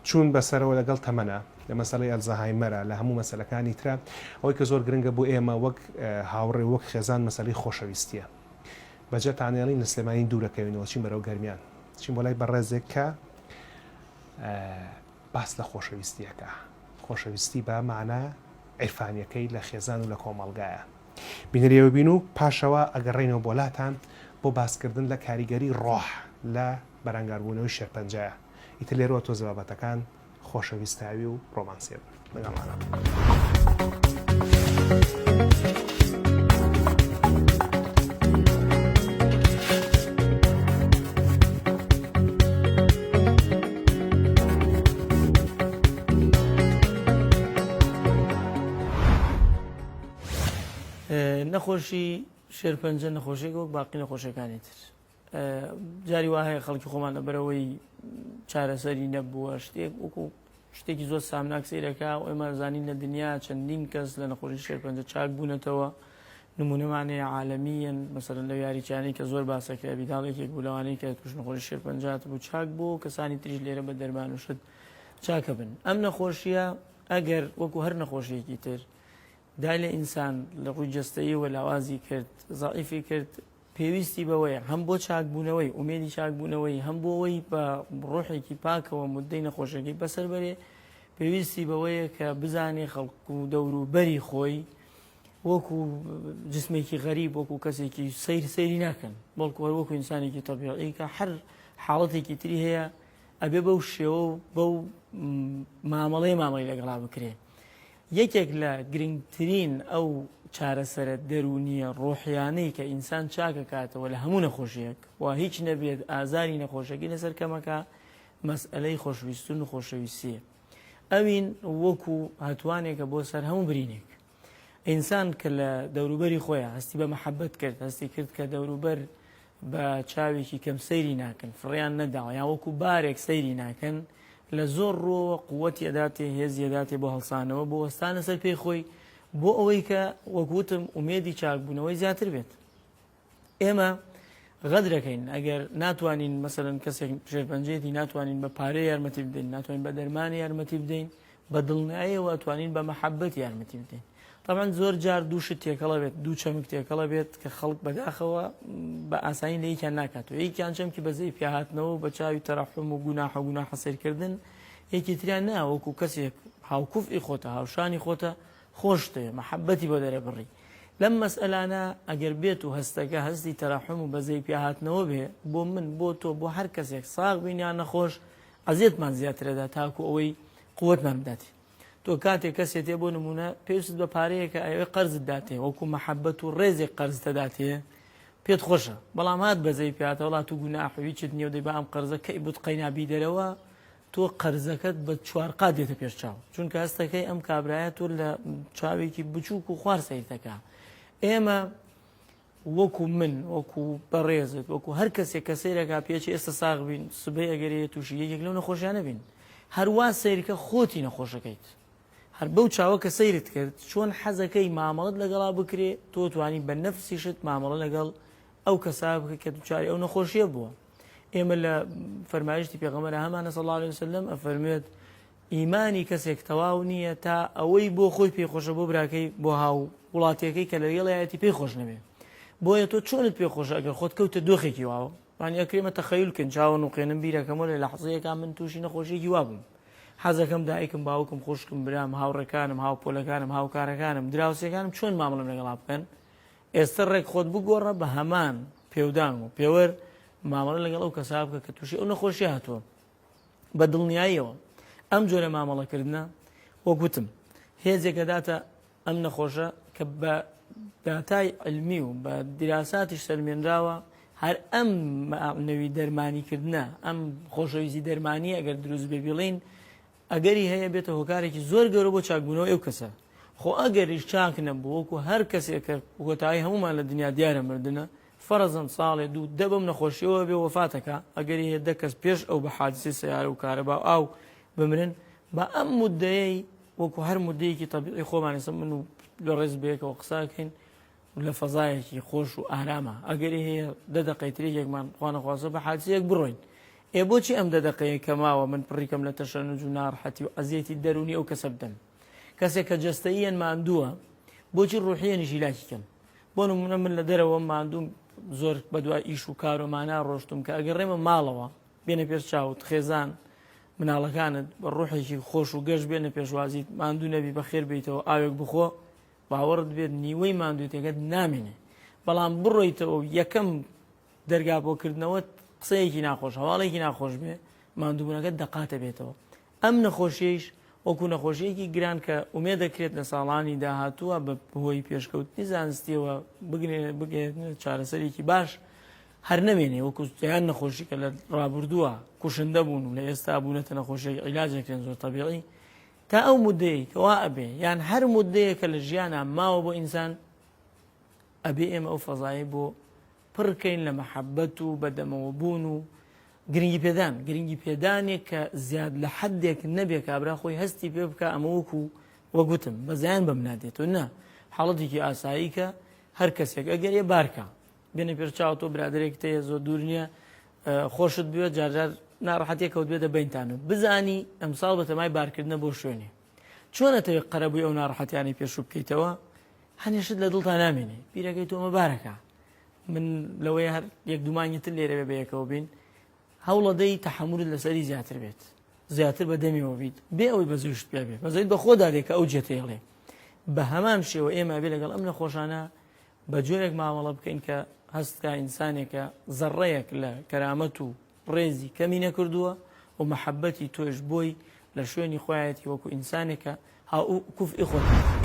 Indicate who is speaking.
Speaker 1: چوون بەسەرەوە لەگەڵ تەمەنە لە مەسەڵی ئەلزەهایمەرە لە هەموو مەسەلەکانی ترە ئەوەی کە زۆر گرنگە بۆ ئێمە وەک هاوڕێ وەک خێزان مەسەلەی خۆشەویستیە بەجێتانێڵی لە سلێمانی دوورەکەوینەوە چین بەرەو گەرمیان چین بۆ لای بەڕێزێک کە باس لە خۆشەویستیەکە خۆشەویستی بە معنە عیرفانیەکەی لە خێزان و لە کۆمەڵگایە بینەریەوە بین و پاشەوە ئەگەڕێنەوە بۆلاتان بۆ باسکردن لە کاریگەری ڕۆح لە بەرەنگاربوونەوەی شێرپەنجەیە ئیتر لێرەوە تۆ زەبابەتەکان خۆشەویستاوی و ڕۆمانسیە لەگەڵمانە.
Speaker 2: نەخۆشی شێرپەنجە نەخۆشیێک وەک باقی نەخۆشیەکانی تر جاری وا هەیە خەڵکی خۆمان لەبەرەوەی چارەسەری نەبووە شتێک وەکو شتێکی زۆر سامناک سەیرەکە و ئێمە زانین لە دنیا چەندین کەس لە نەخۆشی شێرپەنجە چاک بوونەتەوە نمونەمانەیە عالەمیەن مەسەڵەن لەو یاریچانەی کە زۆر باسەکرا بیداڵێکێک بوو لەوانەی کە توش نەخۆشی شێرپەنجات بوو چاک بوو کەسانی تریش لێرە بە دەرمان و شت چاکە بن ئەم نەخۆشیە ئەگەر وەکو هەر نەخۆشیەکی تر دای لە ئینسان لە ڕووی جەستەیی و لاوازی کرد زائیفی کرد پێویستی بەوەیە هەم بۆ چاکبوونەوەی ئومێدی چاکبوونەوەی هەم بۆ ئەوەی بە ڕۆحێکی پاکەوە مودەی نەخۆشەکەی بەسەر بەرێ پێویستی بەوەیە کە بزانێ خەڵک و دەور و بەری خۆی وەکو جسمێکی غەریب وەکو کەسێکی سەیری ناکەن بەڵکو وەکو ئینسانێکی تەبیعی کە هەر حاڵەتێکی تری هەیە ئەبێ بەو شێوە و بەو مامەڵەی لەگەڵا بکرێ. یەکێک لە گرنگترین ئەو چارەسەرە دەرونیە ڕۆحیانەی کە ئینسان چاکە کاتەوە لە هەموو نەخۆشیەک و هیچ نەبێت ئازاری نەخۆشەکەی لەسەر کەمەکە مەسئلەی خۆشویستون و خۆشەویستیە ئەوین وەکو هەتوانێکە بۆ سەر هەموو برینێک ئینسان کە لە دەوروبەری خۆیان هەستی بە مەحەبەت کرد هەستی کرد کە دەوروبەر بە چاوێکی کەم سەیری ناکەن فڕیان نەداوە یان وەکو بارێک سەیری ناکەن لە زۆر ڕۆوە قووەتی ئەداتێ هێزی ئەداتێ بۆ هەڵسانەوە بۆ وەستانە سەر پێی خۆی بۆ ئەوەی کە وەکوتم ئومێدی چاکبوونەوەی زیاتر بێت. ئێمە غەدرەکەین ئەگەر ناتوانین مەسەلەن کەسێک شێرپەنجەیەتی ناتوانین بە پارەی یارمەتی بدەین ناتوانین بە دەرمانی یارمەتی بدەین بە دڵنیاییەوە ئەتوانین بە مەحەبەت یارمەتی بدەین. طبعاً زۆر جار دوو شت تێکەڵە بێت دوو چەمک تێکەڵە بێت کە خەڵک بەداخەوە بە ئاسانی لە یەکیان ناکاتەوە یەکیان چەمکی بەزەی پیاهاتنەوە بە چاوی تەرەحم و گوناح حەسەرکردن یەکی تریان ناوەکو کەسێک هاوکوفئی خۆتە هاوشانی خۆتە خۆشتێ مەحەبەتی بۆ دەرە بڕی لەم مەسئلانە ئەگەر بێت و هەستەکە هەستی تەرەحم و بەزەی پیاهاتنەوە بێ بۆ من بۆ تۆ بۆ هەر کەسێک ساغ بینیان نەخۆش ئەزیێتمان زیاترەدا تاکو ئەوەی قووەتمان بداتێ تۆ کاتێک کەسێت بۆ نمونە پێویست بە پارەیەکە ئەوێ قەرزت داتێ وەکو مەحەبەت و ڕێزێک قەرزتە داتێ پێت خۆشە بەڵام هات بەزەی پیاتە وڵات و گوناحوی چت نییە دەی بە ئەم قەرزە کەی بوت قەینابی دەرەوە تۆ قەرزەکەت بە چوارقا دێتە پێش چاو چونکە هەستەکەی ئەم کابرایە تۆ لە چاوێکی بچووک و خوار سەیرتەکە ئێمە وەکو من وەکو بەڕێزت وەکو هەر کەسێک کە سەیرەکە پێچی ئێستا ساغ بین سبەی ئەگەرێت تووشی یەکێک لەو نەخۆشیانە بین هەروە سەیرکە خۆتی نەخۆشەکەیت هەر بەو چاوە کە سەیرت کرد چۆن حەزەکەی مامەڵت لەگەڵا بکرێ تۆ توانی بە نەفسیشت مامەڵە لەگەڵ ئەو کەسا بکە کە دووچاری ئەو نەخۆشیە بووە. ئێمە لە فەرمایشتی پێغەمبەر هەمانە صلی الله علیه وسلم ئەفەرمێت ئیمانی کەسێک تەواو نییە تا ئەوەی بۆ خۆی پێخۆشە بۆ براکەی بۆ هاو وڵاتیەکەی کە لەگەڵایەتی پێی خۆش نەبێ بۆیە تۆ چۆنت پێخۆشە ئەگەر خۆت کەوتە دۆخێکی واوە وانی ئەکرێمە تەخەیولکن چاوە و قێنم بیرەکەمەوە لە لەحزەیەکە من تووشی نەخۆشیێکی وا بووم حەزەکەم دایکم باوکم خوشکم برام هاوڕێکانم هاوپۆلەکانم هاوکارەکانم دراوسەکانم چۆن مامەڵەم لەگەڵا بکەن ئێستا ڕێک خۆت بگۆڕە بە هەمان پێودان و پێوەر مامەڵە لەگەڵ ئەو کەسا بکە کە تووشی ئەو نەخۆشی هاتووە بە دڵنیاییەوە ئەم جۆرە مامەڵەکردنە وەکوتم هێزێکە داتە ئەم نەخۆشە کە بە داتای علمی و بە دیراساتیش سەرمێنراوە هەر ئەم نەوی دەرمانیکردنە ئەم خۆشەویستی دەرمانی ئەگەر دروست بێ بڵین ئەگەری هەیە بێتە هۆکارێکی زۆر گەورە بۆ چاکبوونەوە ئەو کەسە خۆ ئەگەریش چاک نەبوو وەکو هەر کەسێکە کۆتایی هەمومان لە دنیا دیارە مردنە فەرەزەن ساڵێ دوو دەبم نەخۆشیەوە بێ وەفاتەکە ئەگەری هەیە دە کەس پێش ئەو بە حادسی سیارە و کارەبا ئاو بمرن بە ئەم مودەیەی وەکو هەر مودەیەکی تەبیعی خۆمان ئێستا من و لە ڕێز بەیەکەوە قساکەین لە فەزایەکی خۆش و ئارامە ئەگەری هەیە دە دەقەی ترێکێکمان خوا نەخوازە بە حادسەیەک بڕۆین بۆچی ئەم دەدەقەیە کەماوە من پڕیکەم لە تەشەنج و ناڕحەتی و ئەزیەتی دەرونی ئەو کەسە بدەم کەسێک کە جەستەییان ماندووە بۆچی ڕوحیەنیشی لاکیکەم بۆ نمونە من لە دەرەوە ماندوم زۆر بەدوای ئیش و کارۆمانە ڕۆشتم کە ئەگەڕێمە ماڵەوە بێنە پێش چاوت خێزان مناڵەکانت بە ڕوحێکی خۆش و گەشت بێنە پێشوازیت ماندوو نەبی بەخێر بیتەوە ئاوێک بخۆ باوەڕت بێت نیوەی ماندووتێکت نامێنێ بەڵام بڕۆیتەوە یەکەم دەرگا بۆکردنەوە قسەیەکی ناخۆش هەواڵێکی ناخۆش بێ ماندووبوونەکەت دەقاتە بێتەوە ئەم نەخۆشیش وەکو نەخۆشیەکی گران کە ئومێ دەکرێت لە ساڵانی داهاتووە بە هۆی پێشکەوتنی زانستیەوە بگرێت چارەسەرێکی باش هەر نەمێنێ وەکو یان نەخۆشی کە لە ڕابردووە کوشندە بوون و لە ئێستا بوونەتە نەخۆشی عیلاجێکرێن زۆر تەبیعی تا ئەو مودەی کەوا ئەبێ یان هەر مودەیە کە لە ژیانە ماوە بۆ ئینسان ئەبێ ئێمە ئەو فەزایی بۆ پڕکەین لە مەحەبەت و بەدەمەوە بوون و گرنگی پێدانێک کە زیاد لە حدێک نەبێ کابرا خۆی هەستی پێ بکە ئەمە وەکو وەگوتم بەزیان بەم نادێتەوە نا حاڵەتێکی ئاسایی کە هەر کەسێک ئەگەر ێ بارکە بێنە پێر چاو تۆ برادێک تەیە زۆر دوور نییە خۆشت بوێت جارجار ناڕەحەتێکەوت بێتە بینتانت بزانی ئەمساڵ بە تەمای بارکردنە بۆ شوێنێ چۆنەتەوێت قەرەبووی ئەو ناڕەحەتیانی پێشوو بکەیتەوە هەنێشت لە دڵتان نامێنێ بیرەکەی تۆمە بارەکە من لەوەی هەر یەک دومانی تر لێرە بێ بەیەکەوە بین هەوڵەدەی تەحەمولت لەسەری زیاتر بێت زیاتر بە دەمیەوە بیت بێ ئەوەی بەزوشت پێ بێت بەزەیت بە خۆدا دێکە ئەو جێتێڵێ بە هەمان شێوە ئێمە بێ لەگەڵ ئەم نەخۆشانە بە جۆرێک مامەڵە بکەین کە هەستکە ئینسانێکە زەڕەیەک لە کەرامەت و ڕێزی کەمی نەکردووە و مەحەبەتی تۆش بۆی لە شوێنی خۆیەتی وەکو ئینسانێکە هاو کوف ئیخۆت